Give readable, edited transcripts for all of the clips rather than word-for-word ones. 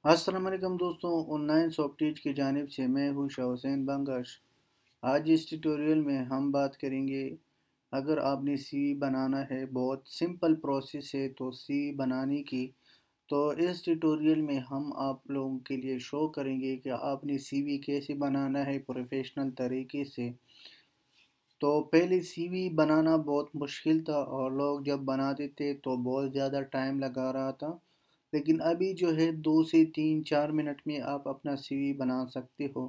अस्सलाम वालेकुम दोस्तों, ऑनलाइन सॉफ्टवेयर की जानिब से मैं हूँ शाह हुसैन बंगश। आज इस ट्यूटोरियल में हम बात करेंगे, अगर आपने सीवी बनाना है, बहुत सिंपल प्रोसेस है तो सीवी बनाने की। तो इस ट्यूटोरियल में हम आप लोगों के लिए शो करेंगे कि आपने सीवी कैसे बनाना है प्रोफेशनल तरीके से। तो पहले सीवी बनाना बहुत मुश्किल था और लोग जब बनाते थे तो बहुत ज़्यादा टाइम लगा रहा था, लेकिन अभी जो है 2 से 3 4 मिनट में आप अपना सीवी बना सकते हो।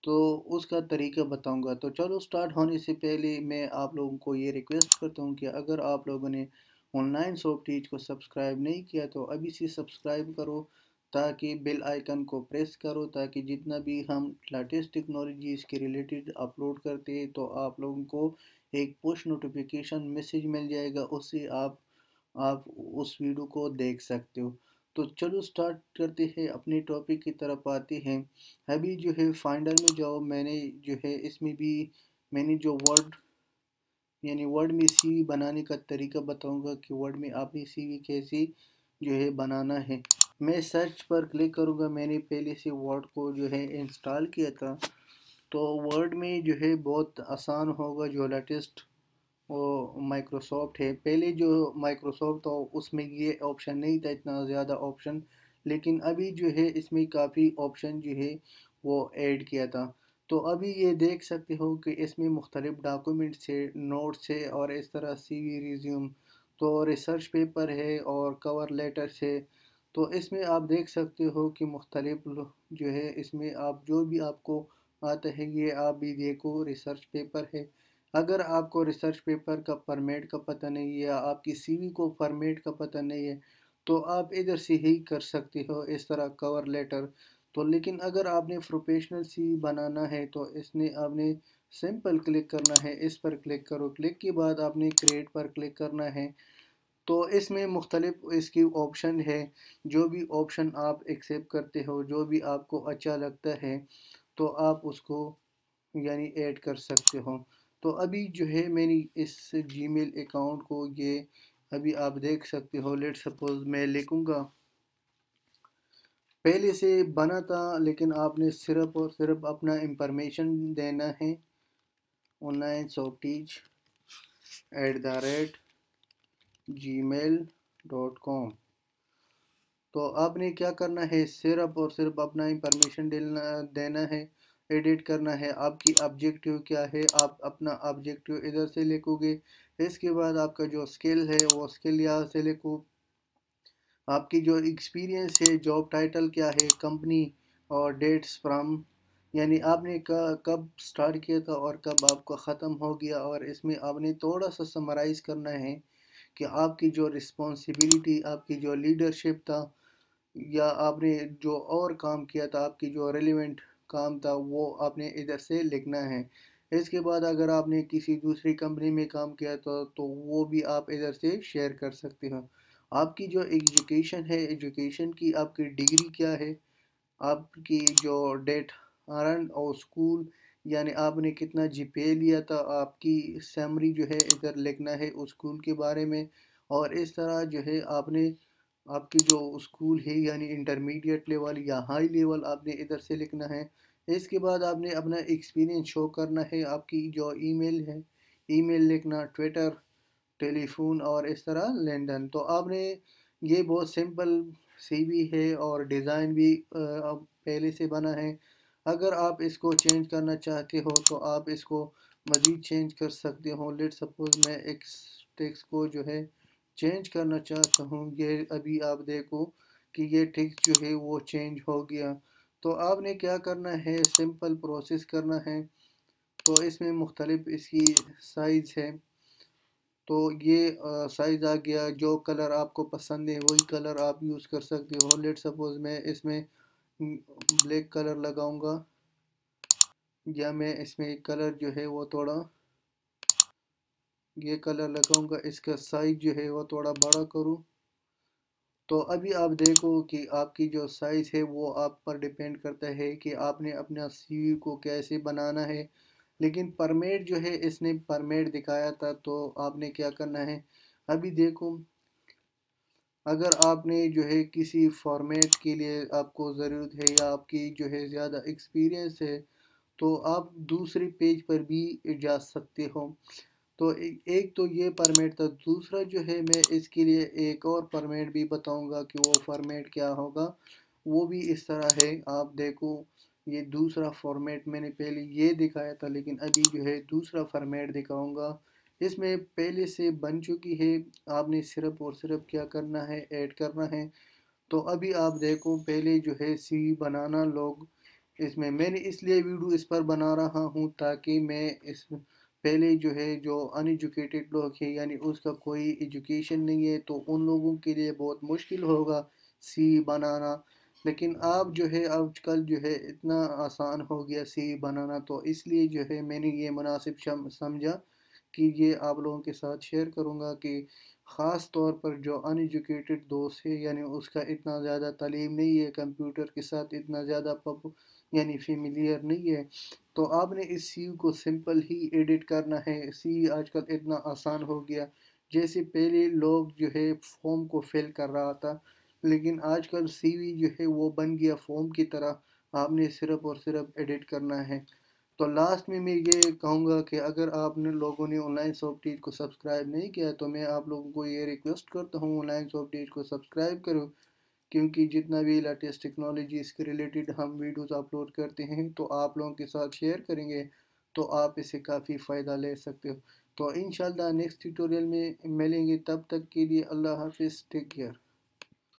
तो उसका तरीका बताऊंगा। तो चलो, स्टार्ट होने से पहले मैं आप लोगों को ये रिक्वेस्ट करता हूँ कि अगर आप लोगों ने ऑनलाइन सॉफ्टवेयर को सब्सक्राइब नहीं किया तो अभी से सब्सक्राइब करो, ताकि बेल आइकन को प्रेस करो, ताकि जितना भी हम लेटेस्ट टेक्नोलॉजीज़ के रिलेटेड अपलोड करते हैं तो आप लोगों को एक पुश नोटिफिकेशन मैसेज मिल जाएगा, उससे आप उस वीडियो को देख सकते हो। तो चलो स्टार्ट करते हैं, अपने टॉपिक की तरफ आते हैं। अभी जो है फाइंडर में जाओ, मैंने जो है इसमें भी मैंने जो वर्ड यानी वर्ड में सीवी बनाने का तरीका बताऊंगा कि वर्ड में आपने सीवी कैसे जो है बनाना है। मैं सर्च पर क्लिक करूंगा, मैंने पहले से वर्ड को जो है इंस्टॉल किया था। तो वर्ड में जो है बहुत आसान होगा, जो लेटेस्ट वो माइक्रोसॉफ्ट है। पहले जो माइक्रोसॉफ्ट था उसमें ये ऑप्शन नहीं था, इतना ज़्यादा ऑप्शन, लेकिन अभी जो है इसमें काफ़ी ऑप्शन जो है वो ऐड किया था। तो अभी ये देख सकते हो कि इसमें मुख्तलिफ डॉक्यूमेंट्स है, नोट्स है और इस तरह सीवी, रिज्यूम, तो रिसर्च पेपर है और कवर लेटर्स है। तो इसमें आप देख सकते हो कि मुख्तलिफ जो है इसमें आप जो भी आपको आता है ये आप भी देखो। रिसर्च पेपर है, अगर आपको रिसर्च पेपर का फॉर्मेट का पता नहीं है या आपकी सीवी को फॉर्मेट का पता नहीं है तो आप इधर से ही कर सकते हो, इस तरह कवर लेटर। तो लेकिन अगर आपने प्रोफेशनल सीवी बनाना है तो इसने आपने सिंपल क्लिक करना है, इस पर क्लिक करो, क्लिक के बाद आपने क्रिएट पर क्लिक करना है। तो इसमें मुख्तलिफ इसकी ऑप्शन है, जो भी ऑप्शन आप एक्सेप्ट करते हो, जो भी आपको अच्छा लगता है तो आप उसको यानी ऐड कर सकते हो। तो अभी जो है मैंने इस जीमेल अकाउंट को ये अभी आप देख सकते हो। लेट सपोज मैं लिखूँगा, पहले से बना था लेकिन आपने सिर्फ और सिर्फ अपना इंफॉर्मेशन देना है। Online softies @gmail.com। तो आपने क्या करना है, सिर्फ और सिर्फ अपना इंफॉर्मेशन देना है, एडिट करना है। आपकी ऑब्जेक्टिव क्या है, आप अपना ऑब्जेक्टिव इधर से लिखोगे। इसके बाद आपका जो स्किल है वो स्किल यहाँ से लिखो। आपकी जो एक्सपीरियंस है, जॉब टाइटल क्या है, कंपनी और डेट्स फ्रॉम, यानी आपने कब स्टार्ट किया था और कब आपका ख़त्म हो गया। और इसमें आपने थोड़ा सा समराइज़ करना है कि आपकी जो रिस्पॉन्सिबिलिटी, आपकी जो लीडरशिप था या आपने जो और काम किया था, आपकी जो रेलिवेंट काम था वो आपने इधर से लिखना है। इसके बाद अगर आपने किसी दूसरी कंपनी में काम किया तो वो भी आप इधर से शेयर कर सकते हो। आपकी जो एजुकेशन है, एजुकेशन की आपकी डिग्री क्या है, आपकी जो डेट आरन और स्कूल, यानी आपने कितना जीपीए लिया था, आपकी सैमरी जो है इधर लिखना है उस स्कूल के बारे में। और इस तरह जो है आपने आपकी जो स्कूल है यानी इंटरमीडिएट लेवल या हाई लेवल आपने इधर से लिखना है। इसके बाद आपने अपना एक्सपीरियंस शो करना है, आपकी जो ईमेल है, ईमेल लिखना, ट्विटर, टेलीफोन और इस तरह लैंडन। तो आपने ये बहुत सिंपल सीवी है और डिज़ाइन भी अब पहले से बना है। अगर आप इसको चेंज करना चाहते हो तो आप इसको मज़ीद चेंज कर सकते हो। लेट सपोज मैं एक्स टेक्स्ट को जो है चेंज करना चाहता हूँ, ये अभी आप देखो कि ये टेक्स्ट जो है वो चेंज हो गया। तो आपने क्या करना है, सिंपल प्रोसेस करना है। तो इसमें मुख्तलिफ इसकी साइज़ है, तो ये साइज़ आ गया। जो कलर आपको पसंद है वही कलर आप यूज़ कर सकते हो। लेट सपोज मैं इसमें ब्लैक कलर लगाऊंगा, या मैं इसमें कलर जो है वो थोड़ा ये कलर लगाऊंगा, इसका साइज़ जो है वो थोड़ा बड़ा करूँ। तो अभी आप देखो कि आपकी जो साइज़ है वो आप पर डिपेंड करता है कि आपने अपना सीवी को कैसे बनाना है। लेकिन फॉर्मेट जो है इसने फॉर्मेट दिखाया था, तो आपने क्या करना है, अभी देखो اگر آپ نے جو ہے کسی فارمیٹ کے لیے آپ کو ضرورت ہے یا آپ کی جو ہے زیادہ ایکسپیرینس ہے تو آپ دوسرے پیج پر بھی جا سکتے ہو۔ تو ایک تو یہ فارمیٹ تھا، دوسرا جو ہے میں اس کے لیے ایک اور فارمیٹ بھی بتاؤں گا کہ وہ فارمیٹ کیا ہوگا۔ وہ بھی اس طرح ہے، آپ دیکھو یہ دوسرا فارمیٹ میں نے پہلے یہ دکھایا تھا، لیکن ابھی جو ہے دوسرا فارمیٹ دکھاؤں گا۔ اس میں پہلے سے بن چکی ہے، آپ نے صرف اور صرف کیا کرنا ہے، ایڈ کرنا ہے۔ تو ابھی آپ دیکھو پہلے جو ہے سی وی بنانا لوگ، اس میں نے اس لیے ویڈیو اس پر بنا رہا ہوں تاکہ میں اس پہلے جو ہے جو ان ایجوکیٹڈ لوگ ہیں، یعنی اس کا کوئی ایجوکیشن نہیں ہے، تو ان لوگوں کے لیے بہت مشکل ہوگا سی بنانا۔ لیکن آپ جو ہے آج کل جو ہے اتنا آسان ہو گیا سی بنانا، تو اس لیے جو ہے میں نے یہ مناسب سمجھا کہ یہ آپ لوگوں کے ساتھ شیئر کروں گا کہ خاص طور پر جو ان ایجوکیٹڈ دوست ہے، یعنی اس کا اتنا زیادہ تعلیم نہیں ہے، کمپیوٹر کے ساتھ اتنا زیادہ یعنی فیملیئر نہیں ہے، تو آپ نے اس سی کو سمپل ہی ایڈٹ کرنا ہے۔ سی آج کل اتنا آسان ہو گیا، جیسے پہلے لوگ جو ہے فارم کو فل کر رہا تھا، لیکن آج کل سی وی جو ہے وہ بن گیا فارم کی طرح، آپ نے صرف اور صرف ایڈٹ کرنا ہے۔ تو لاسٹ میں یہ کہوں گا کہ اگر آپ نے لوگوں نے آن لائن سافٹ ٹیچ کو سبسکرائب نہیں کیا تو میں آپ لوگوں کو یہ ریکویسٹ کرتا ہوں آن لائن سافٹ ٹیچ کو سبسکرائب کرو، کیونکہ جتنا بھی لیٹسٹ ٹیکنالوجیز کے ریلیٹڈ ہم ویڈیوز اپلوڈ کرتے ہیں تو آپ لوگوں کے ساتھ شیئر کریں گے، تو آپ اس سے کافی فائدہ لے سکتے ہو۔ تو انشاءاللہ نیکسٹ ٹیوٹوریل میں ملیں گے، تب تک کے لیے اللہ حافظ، ٹیک کیئر۔